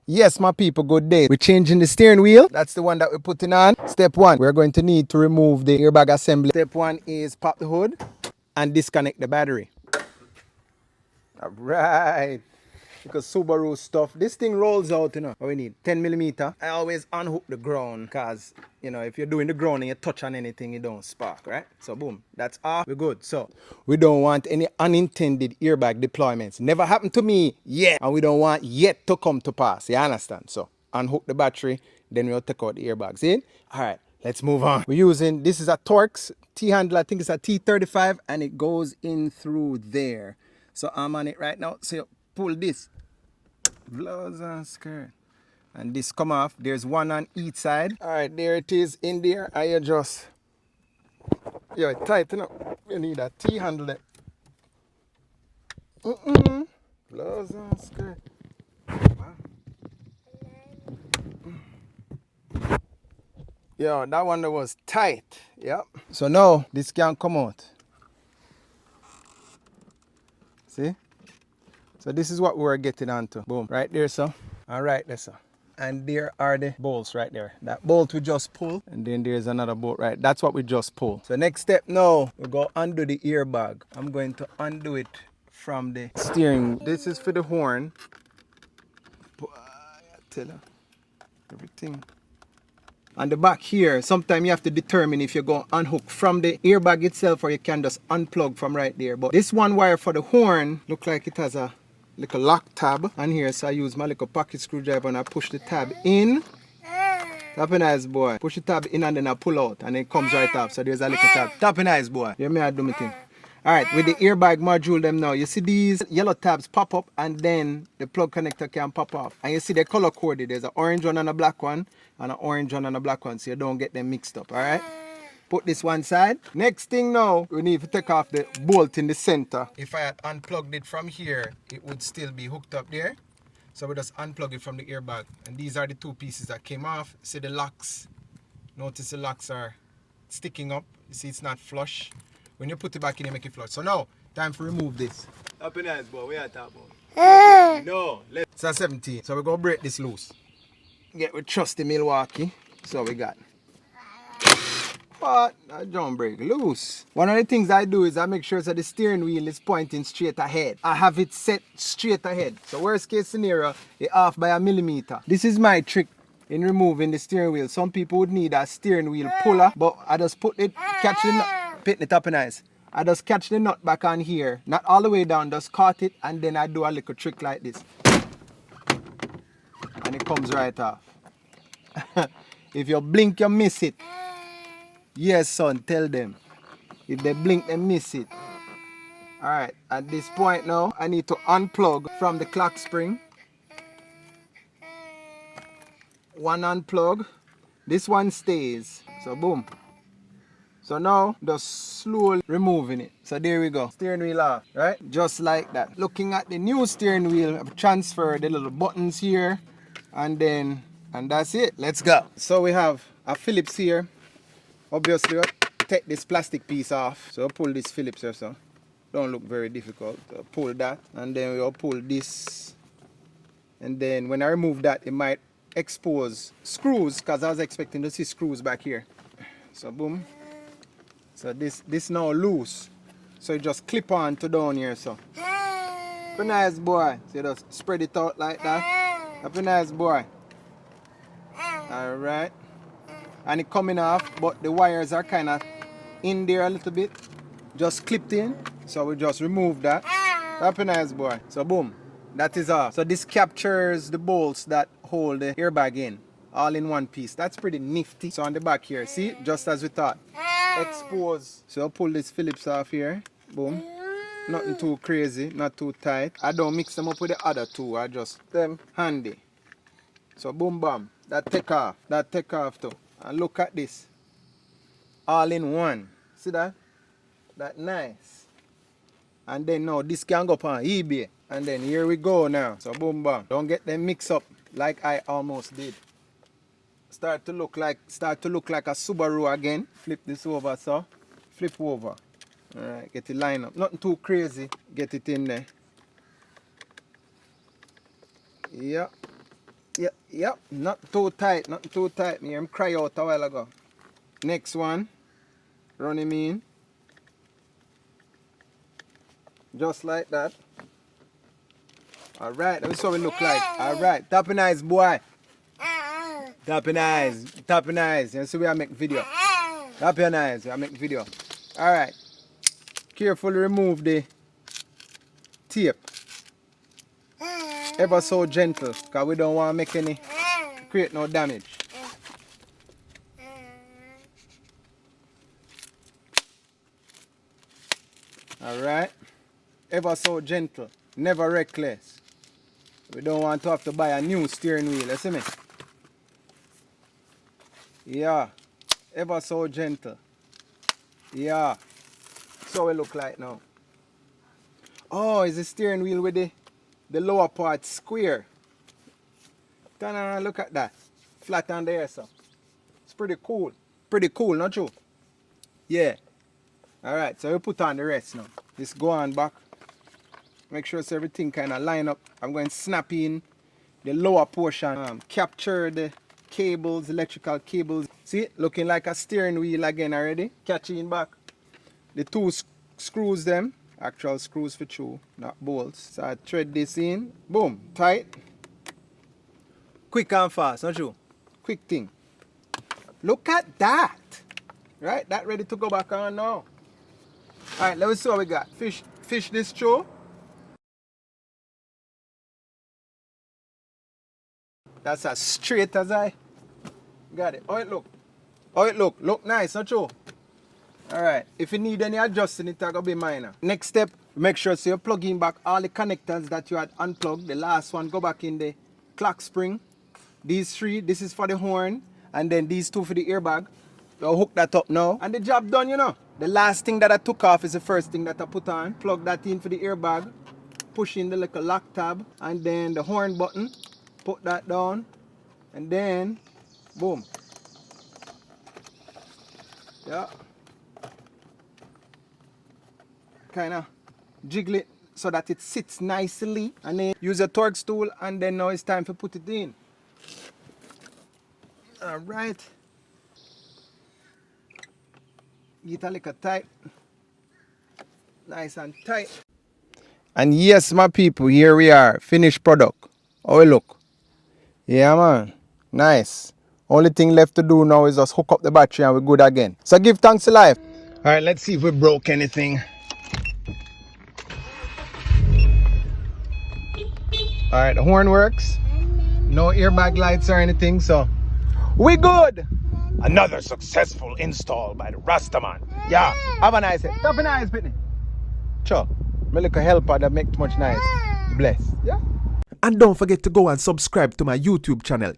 Yes, my people, good day. We're changing the steering wheel. That's the one that we're putting on. Step one, we're going to need to remove the airbag assembly. Step one is pop the hood and disconnect the battery. All right. Because Subaru stuff, this thing rolls out, what we need, 10 millimeter. I always unhook the ground because, if you're doing the ground and you touch on anything, it don't spark, right? So boom, that's off, we're good. So we don't want any unintended airbag deployments. Never happened to me yet, and we don't want yet to come to pass, you understand? So unhook the battery, then we'll take out the airbags in. All right, let's move on. We're using, this is a Torx T-handle, I think it's a T35, and it goes in through there. So I'm on it right now, so you pull this. Blouse and skirt. And this come off. There's one on each side. Alright, there it is in there. I adjust. Yeah, tighten up. You need a T-handle there. Blouse and skirt. Wow. Yeah, that one that was tight. Yep. So now this can come out. See? So this is what we're getting onto. Boom. Right there, sir. Alright there, sir. And there are the bolts right there. That bolt we just pull, and then there's another bolt right. That's what we just pull. So next step now, we go undo the airbag. I'm going to undo it from the steering. This is for the horn. Boy, I tell you, everything. On the back here, sometimes you have to determine if you're going to unhook from the airbag itself or you can just unplug from right there. But this one wire for the horn look like it has a little lock tab on here, so I use my little pocket screwdriver and I push the tab in. Tapping nice boy. Push the tab in and then I pull out and it comes right off. So there's a little tab. Tapping nice boy. You may I do my thing. Alright, with the airbag module them now, you see these yellow tabs pop up and then the plug connector can pop off. And you see they're color coded. There's an orange one and a black one and an orange one and a black one, so you don't get them mixed up. Alright? Put this one side. Next thing now, we need to take off the bolt in the center. If I had unplugged it from here, it would still be hooked up there. So we just unplug it from the airbag. And these are the two pieces that came off. See the locks. Notice the locks are sticking up. You see it's not flush. When you put it back in, you make it flush. So now, time to remove this. Up in eyes, boy. We are talking about. No. It's a 17. So we're going to break this loose. Get with trusty Milwaukee. So we got. But I don't break loose. One of the things I do is I make sure that the steering wheel is pointing straight ahead. I have it set straight ahead. So worst case scenario, it's off by a millimeter. This is my trick in removing the steering wheel. Some people would need a steering wheel puller, but I just put it, catch the nut, pin it up nice. I just catch the nut back on here, not all the way down, just caught it, and then I do a little trick like this. And it comes right off. If you blink, you miss it. Yes, son, tell them. If they blink, they miss it. Alright, at this point now, I need to unplug from the clock spring. One unplug. This one stays. So boom. So now, just slowly removing it. So there we go. Steering wheel off, right? Just like that. Looking at the new steering wheel, I've transferred the little buttons here. And that's it. Let's go. So we have a Phillips here. Obviously, we'll take this plastic piece off. So pull this Phillips or so. Don't look very difficult. So pull that, and then we'll pull this. And then when I remove that, it might expose screws, because I was expecting to see screws back here. So boom. So this now loose. So you just clip on to down here. So be nice boy. So you just spread it out like that. Be nice boy. Alright. And it coming off, but the wires are kind of in there a little bit, just clipped in. So we just remove that. Happy nice boy. So boom, that is off. So this captures the bolts that hold the airbag in, all in one piece. That's pretty nifty. So on the back here, see, just as we thought, expose. So I'll pull this Phillips off here. Boom. Nothing too crazy, not too tight. I don't mix them up with the other two. I just them handy. So boom bam, that take off. That take off too. And look at this. All in one. See that? That nice. And then now this can go up on eBay. And then here we go now. So boom bam. Don't get them mixed up like I almost did. Start to look like a Subaru again. Flip this over, so. Flip over. Alright, get it lined up. Nothing too crazy. Get it in there. Yeah. Yep, not too tight, not too tight. Me hear him cry out a while ago. Next one, run him in. Just like that. Alright, that's what we look like. Alright, tapping eyes, boy. Tapping eyes, tapping eyes. You see we are make video. Tapping eyes, I make video. Alright. Carefully remove the tape. Ever so gentle, because we don't want to make any, create no damage. Alright. Ever so gentle, never reckless. We don't want to have to buy a new steering wheel, you see me? Yeah. Ever so gentle. Yeah. So we look like now. Oh, it's the steering wheel with the lower part square. Turn around, look at that. Flat on there, so. It's pretty cool. Pretty cool, not true? Yeah. Alright, so we put on the rest now. Just go on back. Make sure so everything kind of line up. I'm going to snap in the lower portion. Capture the cables, electrical cables. See, looking like a steering wheel again already. Catch in back. The two screws them. Actual screws for two, not bolts. So I thread this in. Boom, tight. Quick and fast, not true? Quick thing. Look at that. Right, that ready to go back on now. Alright, let me see what we got. Fish this through. That's as straight as I got it. How it look? How it look? Look nice, not true? Alright, if you need any adjusting, it's going to be minor. Next step, make sure so you're plugging back all the connectors that you had unplugged. The last one, go back in the clock spring. These three, this is for the horn, and then these two for the airbag. So hook that up now, and the job done, you know. The last thing that I took off is the first thing that I put on. Plug that in for the airbag, push in the little lock tab, and then the horn button. Put that down, and then, boom. Yeah. Kind of jiggle it so that it sits nicely, and then use a torx tool, and then now it's time to put it in. All right. Get a little tight. Nice and tight. And yes, my people, here we are. Finished product. How it look? Yeah, man. Nice. Only thing left to do now is just hook up the battery and we're good again. So give thanks to life. All right, let's see if we broke anything. All right, the horn works. No airbag lights or anything, so we good. Another successful install by the Rastaman. Yeah, have a nice day. Have a nice Pitney. Sure. My little helper that make too much noise. Bless. Yeah. And don't forget to go and subscribe to my YouTube channel.